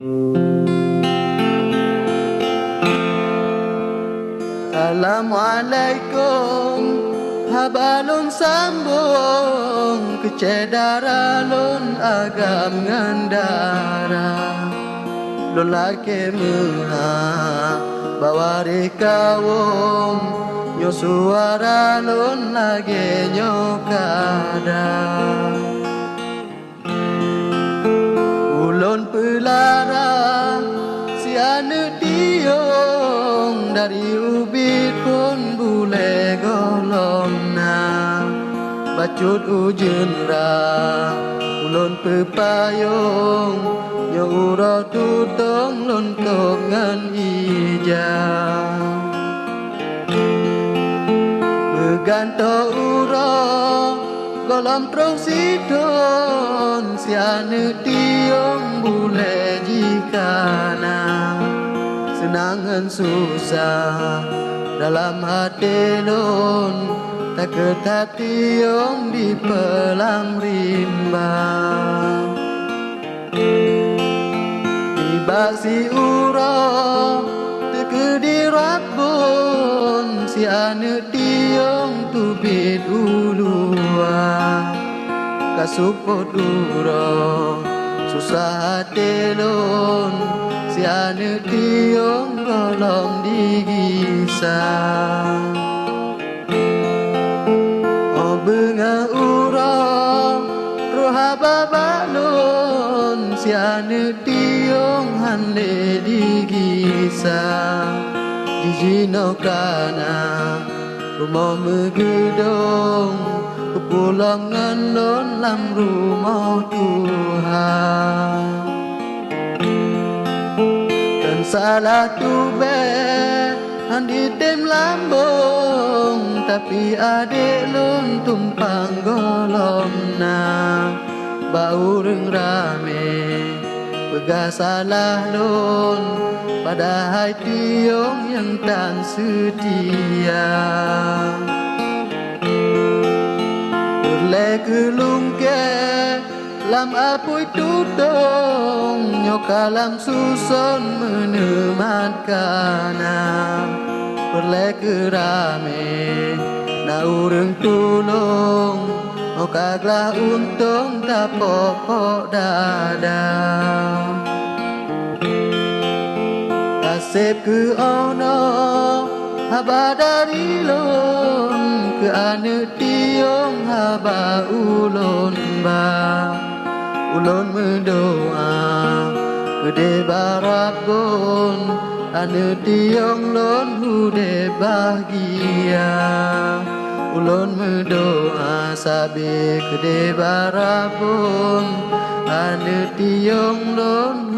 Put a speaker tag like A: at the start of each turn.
A: Assalamualaikum, habalun sambung kecedara lun agam ngandara lun laki meha bawari kawung nyo suara lun lagi nyokada ulun pelara si anu diong dari ubit pun bule golongna bacut ujun ra ulun pepayung nyo ura tutong lun tongan ija meganto ura golong trong sidon si anu diong bule jikana senangan susah dalam hati lun tak ketationg di pelang rimba tiba si ura tekedi rabun si anu diong tubit ulua kasuput ura susah hati lun si anu diong golong digisa o benga ura roha babalun si anu diong hande digisa dijino kana rumah megedong kepulangan lun lam rumah Tuhan salah tu be andi tem lambung tapi adik lun tumpang golongna bau reng rame pegah salah lun pada hai tiong yang tak setia berle kelungke lam apui tutong nyokalam susun menematkanna perle kerame na ureng tulung okaglah untung tak pokok dada kasep ke ono haba dari lun ke anu tiong haba ulun ba ulun mendoa gede barabun anu tiong lun hude bahagia ulun mendoa sabi gede barabun anu tiong lun